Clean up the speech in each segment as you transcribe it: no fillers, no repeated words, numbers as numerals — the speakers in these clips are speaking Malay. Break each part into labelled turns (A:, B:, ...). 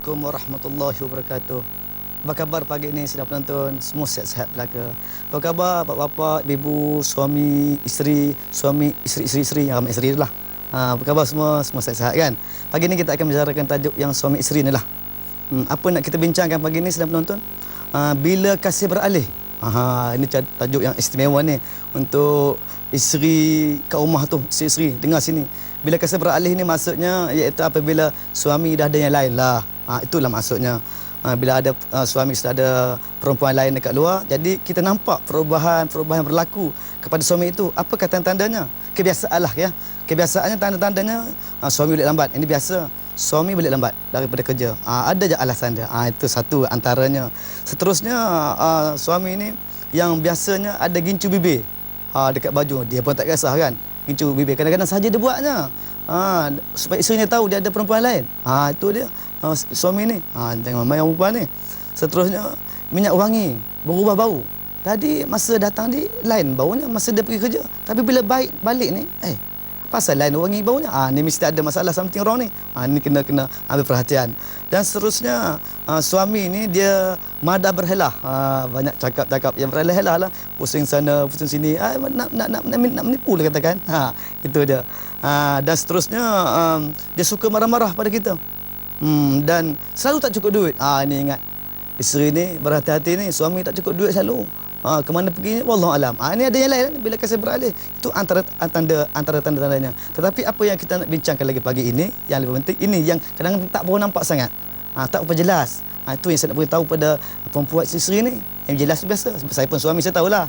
A: Assalamualaikum warahmatullahi wabarakatuh. Apa khabar pagi ini sedang penonton? Semua sihat-sihat belaka. Apa khabar bapak-bapak, ibu, suami, isteri, isteri yang ramai isteri itulah. Apa khabar semua? Semua sihat-sihat kan? Pagi ini kita akan bicarakan tajuk yang suami isteri inilah. Apa nak kita bincangkan pagi ini sedang penonton? Bila kasih beralih. Ini tajuk yang istimewa ni untuk isteri kat rumah tu, isteri dengar sini. Bila kasih beralih ni maksudnya iaitu apabila suami dah ada yang lain lah. Itulah maksudnya. Bila ada suami sudah ada perempuan lain dekat luar, jadi kita nampak perubahan berlaku kepada suami itu. Apa tanda-tandanya? Kebiasaan lah ya. Kebiasaannya tanda-tandanya suami balik lambat. Ini biasa. Suami balik lambat daripada kerja. Ada je alasan dia. Itu satu antaranya. Seterusnya suami ini yang biasanya ada gincu bibir dekat baju. Dia pun tak kisah kan. Gincu bibir. Kadang-kadang saja dia buatnya. Supaya isterinya tahu dia ada perempuan lain. Itu dia. Suami ni. Jangan main perempuan ni. Seterusnya minyak wangi. Berubah bau. Tadi masa datang di lain baunya masa dia pergi kerja. Tapi bila balik ni, pasal lain wangi baunya. Ni mesti ada masalah, something wrong ni. Ni kena ambil perhatian. Dan seterusnya suami ni dia madah berhelah. Banyak cakap yang berhelah lah. Pusing sana, pusing sini. Nak menipu lah katakan. Itu dia. Dan seterusnya dia suka marah-marah pada kita. Dan selalu tak cukup duit. Ni ingat. Isteri ni berhati-hati ni, suami tak cukup duit selalu. Kemana pergi wallahualam. Ini ada yang lain bila kasih beralih. Itu antara tanda-tandanya. Tetapi apa yang kita nak bincangkan lagi pagi ini yang lebih penting, ini yang kadang-kadang tak perlu nampak sangat. Tak apa jelas. Itu yang saya nak beritahu pada perempuan isteri ni. Yang jelas biasa. Saya pun suami, saya tahulah.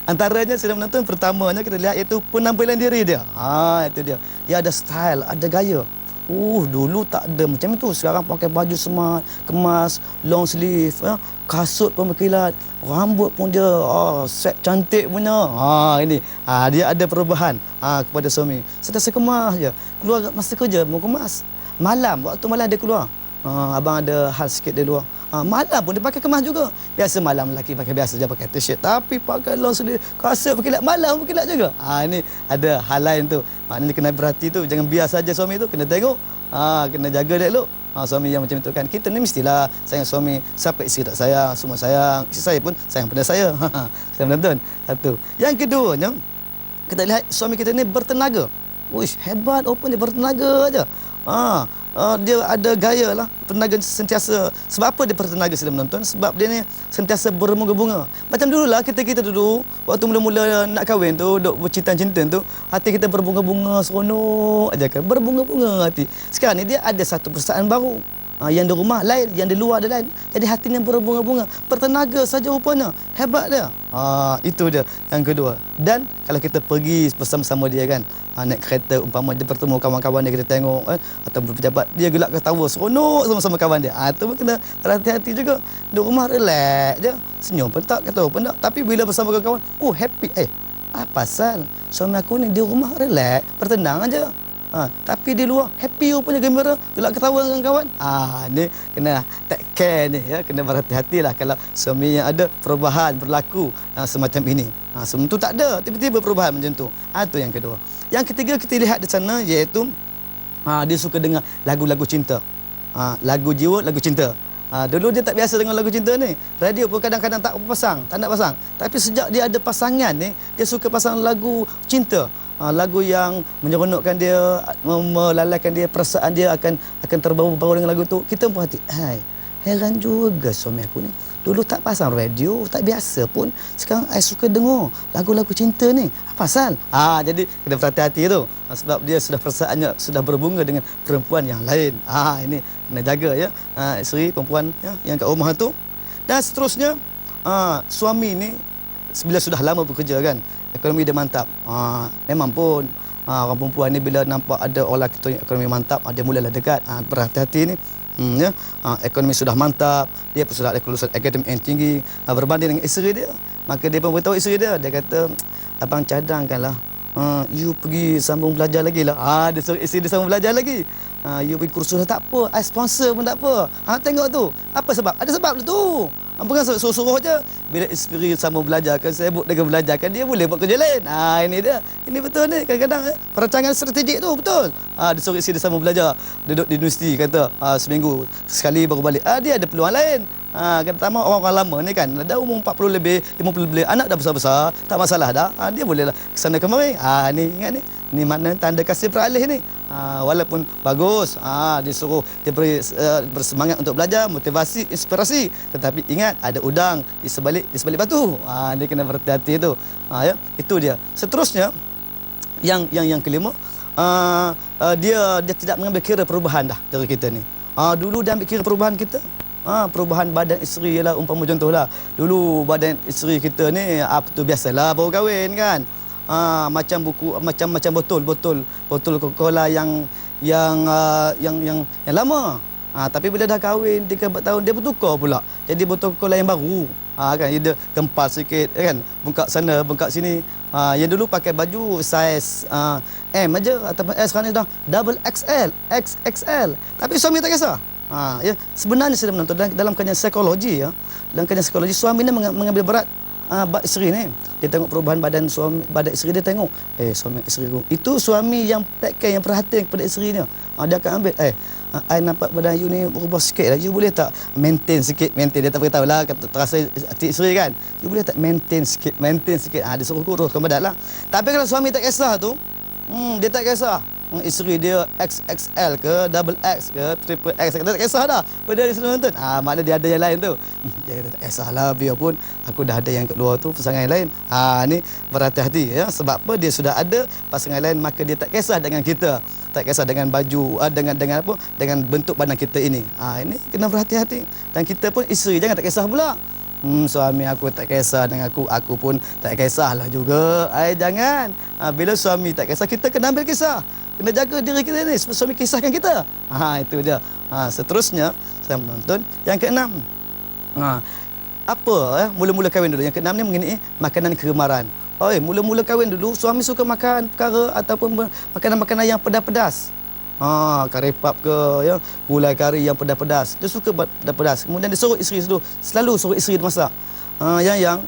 A: Antaranya sedang menonton, pertamanya kita lihat iaitu penampilan diri dia. Itu dia. Dia ada style, ada gaya. Dulu tak ada macam itu. Sekarang pakai baju smart, kemas, long sleeve, kasut pun berkilat, rambut pun dia set cantik punya. Ini dia ada perubahan kepada suami. Sentiasa kemas je. Keluar masa kerja mau kemas. Waktu malam dia keluar. Abang ada hal sikit dia luar. Malam pun dia pakai kemas juga. Biasa malam lelaki pakai biasa je, pakai t-shirt. Tapi pakai long sleeve, kasut berkilat, malam berkilat juga. Ini ada hal lain tu. Maknanya kena berhati tu. Jangan biar saja suami tu. Kena tengok. Kena jaga dia elok. Suami yang macam itu kan. Kita ni mestilah sayang suami. Siapa isteri tak sayang, semua sayang. Isteri saya pun sayang pada saya. Saya menonton. Satu. Yang keduanya, kita lihat suami kita ni bertenaga. Uish, hebat. Dia bertenaga aja. Dia ada gaya lah. Tenaga sentiasa. Sebab apa dia bertenaga sedang menonton? Sebab dia ni sentiasa berbunga-bunga. Macam dululah kita dulu waktu mula-mula nak kahwin tu, duk bercinta-cinta tu, hati kita berbunga-bunga, seronok aja kan. Berbunga-bunga hati. Sekarang ni dia ada satu perasaan baru. Yang di rumah lain, yang di luar ada lain. Jadi hatinya berbunga-bunga. Bertenaga saja rupanya. Hebat dia. Itu dia yang kedua. Dan kalau kita pergi bersama-sama dia kan, naik kereta umpama dia bertemu kawan-kawan dia, kita tengok kan, atau berpejabat, dia gelak ketawa seronok sama-sama kawan dia. Itu pun kena berhati-hati juga. Di rumah relax je, senyum pun tak, ketawa pun tak. Tapi bila bersama kawan, happy. Pasal suami aku ni di rumah relax, bertenang aja. Tapi di luar happy rupanya, gembira, gelak ketawa dengan kawan. Ni kena take care ni ya, kena berhati-hatilah kalau suami yang ada perubahan berlaku semacam ini. Sebelum tu tak ada, tiba-tiba perubahan macam tu. Itu yang kedua. Yang ketiga kita lihat di sana iaitu dia suka dengar lagu-lagu cinta. Lagu jiwa, lagu cinta. Dulu dia tak biasa dengan lagu cinta ni. Radio pun kadang-kadang tak nak pasang. Tapi sejak dia ada pasangan ni, dia suka pasang lagu cinta. Lagu yang menyeronokkan dia, melalaikan dia, perasaan dia akan terbawa-bawa dengan lagu tu. Kita pun hati, heran juga suami aku ni. Dulu tak pasang radio, tak biasa pun. Sekarang saya suka dengar lagu-lagu cinta ni. Apa pasal? Jadi kena berhati-hati tu. Sebab dia sudah perasaannya sudah berbunga dengan perempuan yang lain. Ini kena jaga ya. Isteri, perempuan ya, yang kat rumah tu. Dan seterusnya, suami ni bila sudah lama bekerja kan, ekonomi dia mantap. Memang pun orang perempuan ni bila nampak ada orang lelaki yang ekonomi mantap, dia mulalah dekat. Berhati-hati ni. Ekonomi sudah mantap, dia pun sudah ada kelulusan akademik yang tinggi, berbanding dengan isteri dia. Maka dia pun beritahu isteri dia kata, abang cadangkanlah, you pergi sambung belajar lagi lah. Dia suruh isteri dia sambung belajar lagi. You pergi kursus tak apa, I sponsor pun tak apa. Tengok tu, apa sebab? Ada sebab tu. Bukan suruh-suruh je. Bila isteri sama belajar kan, sibuk dengan belajar kan, dia boleh buat kerja lain. Ini dia. Ini betul ni. Kadang-kadang perancangan strategik tu betul. Dia suruh isteri dia sama belajar. Duduk di universiti kata seminggu sekali baru balik. Dia ada peluang lain. Kata tamat orang lama ni kan, dah umur 40 lebih, 50 lebih, anak dah besar-besar, tak masalah dah. Dia boleh lah kesana kemari. Ni ingat ni. Ni makna tanda kasih beralih ni. Walaupun bagus, dia suruh dia beri bersemangat untuk belajar, motivasi, inspirasi. Tetapi ingat ada udang di sebalik batu. Dia kena berhati-hati tu. Ya, itu dia. Seterusnya yang kelima, dia tidak mengambil kira perubahan dah dari kita ni. Dulu dia ambil kira perubahan kita. Perubahan badan isteri ialah umpama contohlah. Dulu badan isteri kita ni apa tu biasalah baru kahwin kan. Macam buku macam botol Coca-Cola yang lama. Tapi bila dah kahwin 3-4 tahun dia bertukar pula. Jadi botol Coca-Cola yang baru. Kan dia gempal sikit kan, bengkak sana, bengkak sini. Yang dulu pakai baju saiz M aja ataupun S, sekarang ni dah double XL, XXL. Tapi suami tak kisah. Ya, sebenarnya saya menonton dalam kajian psikologi ya. Dalam kajian psikologi suami ni mengambil berat isteri ni. Dia tengok perubahan badan isteri, dia tengok suami isteri itu suami yang take care, yang perhatian kepada isteri ni. Dia akan ambil I nampak badan you ni berubah sikit lah. You boleh tak maintain sikit? Dia tak beritahu lah, terasa hati isteri kan. You boleh tak maintain sikit? Dia suruh kuruskan badan lah. Tapi kalau suami tak kisah tu, dia tak kisah isteri dia XXL ke, double X ke, triple X ke, dia tak kisah dah. Pada dia sudah nonton, maknanya dia ada yang lain tu. Dia kata tak kisahlah, biarpun aku dah ada yang kat luar tu, pasangan yang lain. Ni berhati-hati ya. Sebab apa? Dia sudah ada pasangan lain, maka dia tak kisah dengan kita. Tak kisah dengan baju, dengan apa? Dengan bentuk badan kita ini. Ini kena berhati-hati. Dan kita pun isteri jangan tak kisah pula. Suami aku tak kisah dengan aku pun tak kisahlah juga. Jangan. Bila suami tak kisah, kita kena ambil kisah. Kena jaga diri kita ni, suami kisahkan kita. Itu dia. Seterusnya saya menonton yang keenam. Mula-mula kahwin dulu. Yang keenam ni mengenai makanan kegemaran. Mula-mula kahwin dulu suami suka makan perkara ataupun makanan-makanan yang pedas-pedas. Kari pap ke ya, gulai kari yang pedas-pedas. Dia suka pedas-pedas. Kemudian dia suruh isteri selalu suruh isteri dia masak. Yang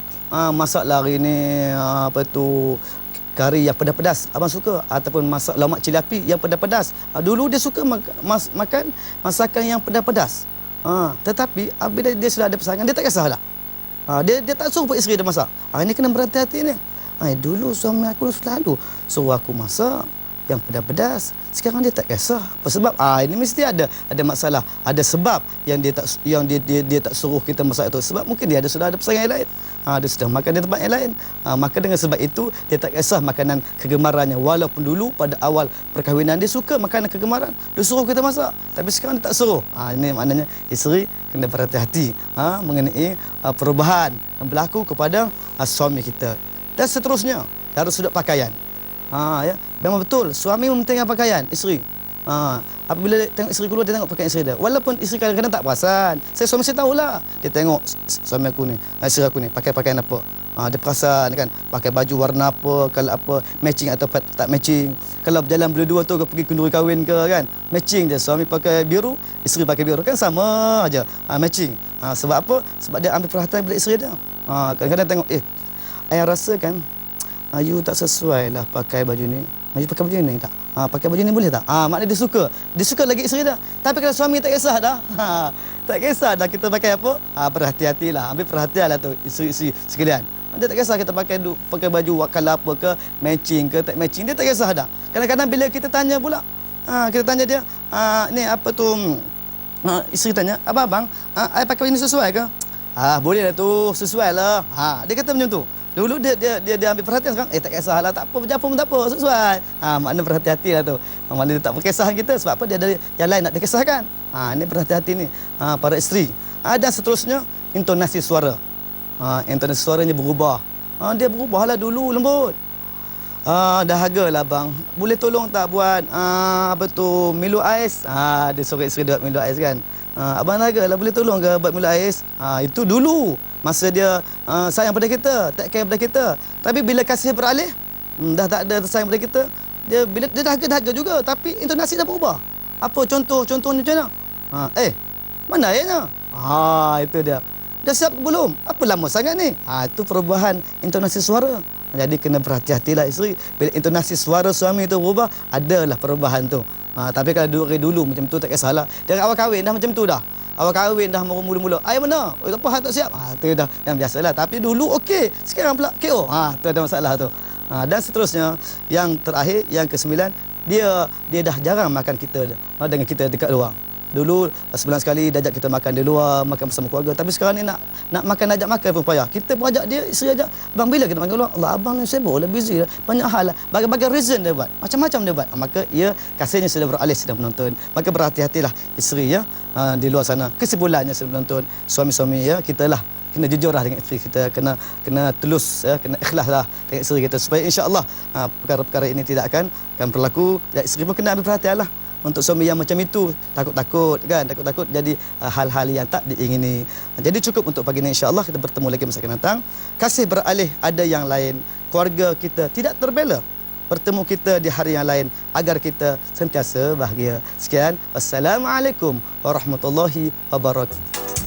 A: masak lah hari ni kari yang pedas-pedas abang suka, ataupun masak lemak cili api yang pedas-pedas. Dulu dia suka makan masakan yang pedas-pedas. Tetapi bila dia sudah ada pasangan, dia tak kisah dah. Dia tak suruh isteri dia masak. Ini kena berhati-hati ni. Dulu suami aku selalu suruh aku masak yang pedas-pedas. Sekarang dia tak kisah. Apa sebab? Ini mesti ada masalah, ada sebab yang dia tak suruh kita masak itu. Sebab mungkin dia sudah ada pasangan yang lain. Dia sudah makan di tempat yang lain. Maka dengan sebab itu dia tak kisah makanan kegemarannya. Walaupun dulu pada awal perkahwinan dia suka makanan kegemaran, dia suruh kita masak. Tapi sekarang dia tak suruh. Ini maknanya isteri kena berhati-hati mengenai perubahan yang berlaku kepada suami kita. Dan seterusnya dari sudut pakaian. Ya, memang betul suami mementingkan pakaian isteri. Apabila dia tengok isteri keluar, dia tengok pakaian isteri dia. Walaupun isteri kadang-kadang tak perasan. Suami saya tahulah. Dia tengok suami aku ni, isteri aku ni pakai pakaian apa. Dia perasan kan, pakai baju warna apa, kalau apa, matching atau tak matching. Kalau berjalan berdua tu pergi kenduri kahwin ke kan, matching je. Suami pakai biru, isteri pakai biru, kan sama aja. Matching. Sebab apa? Sebab dia ambil perhatian pada isteri dia. Kadang-kadang tengok ayah rasa kan you tak sesuai lah pakai baju ni. You pakai baju ni tak? Pakai baju ni boleh tak? Maknanya dia suka. Dia suka lagi isteri dah. Tapi kalau suami tak kisah dah. Tak kisah dah kita pakai apa? Berhati-hatilah. Ambil perhatian lah tu isteri-isteri sekalian. Dia tak kisah kita pakai baju wakala apa ke, matching ke tak matching. Dia tak kisah dah. Kadang-kadang bila kita tanya pula, kita tanya dia, ni apa tu, isteri tanya, abang, I pakai ini sesuai ke? Boleh lah tu, sesuai lah. Dia kata macam tu. Dulu dia ambil perhatian, sekarang tak kisahlah, tak apa, berjapa pun tak apa, sesuai. Makna berhati-hati lah tu. Makna dia tak berkisah kita, sebab apa? Dia ada yang lain nak dikisahkan. Ini berhati-hati ni para isteri. Dan seterusnya intonasi suara. Intonasi suaranya berubah. Dia berubahlah, dulu lembut. Dahaga lah bang, boleh tolong tak buat Milo ais? Dia suruh isteri dia buat Milo ais kan. Abang dahaga lah, boleh tolong ke buat Milo ais? Itu dulu masa dia sayang pada kita, tak care pada kita. Tapi bila kasih beralih, dah tak ada sayang pada kita, dia bila dia dahaga juga, tapi intonasi dah berubah. Apa contohnya macam mana? Mana ayahnya? Itu dia. dah siap ke belum? Apa lama sangat ni? Itu perubahan intonasi suara. Jadi kena berhati-hatilah isteri. Bila intonasi suara suami tu berubah, adalah perubahan tu. Tapi kalau dulu macam tu tak kisahlah. Dari awal kahwin dah macam tu dah. Awal kahwin dah mula-mula. Ayah mana? Oh, apa hal tak siap? Tu dah yang biasalah. Tapi dulu okey. Sekarang pula KO. Tu ada masalah tu. Dan seterusnya, yang terakhir, yang ke-9, dia dah jarang makan kita dengan kita dekat luar. Dulu sebulan sekali dia ajak kita makan di luar, makan bersama keluarga. Tapi sekarang ni nak makan, ajak makan pun payah. Kita pun ajak dia, isteri ajak, "Bang, bila kita makan luar?" "Allah, abang ni sibuk lah, busy lah. Banyak hal lah." Bagai-bagai reason dia buat. Macam-macam dia buat. Maka ia kasihnya sudah beralih, sudah menonton. Maka berhati-hatilah isteri ya, di luar sana. Kesimpulannya sudah menonton, suami-suami ya, kita lah kena jujur lah dengan isteri kita, kena tulus ya, kena ikhlas lah dengan isteri kita supaya insya-Allah perkara-perkara ini tidak akan berlaku. Dan isteri pun kena ambil perhatian lah. Untuk suami yang macam itu, takut-takut kan, takut-takut jadi hal-hal yang tak diingini. Jadi cukup untuk pagi ini, insya-Allah kita bertemu lagi masa akan datang. Kasih beralih ada yang lain, keluarga kita tidak terbela. Bertemu kita di hari yang lain agar kita sentiasa bahagia. Sekian, wassalamualaikum warahmatullahi wabarakatuh.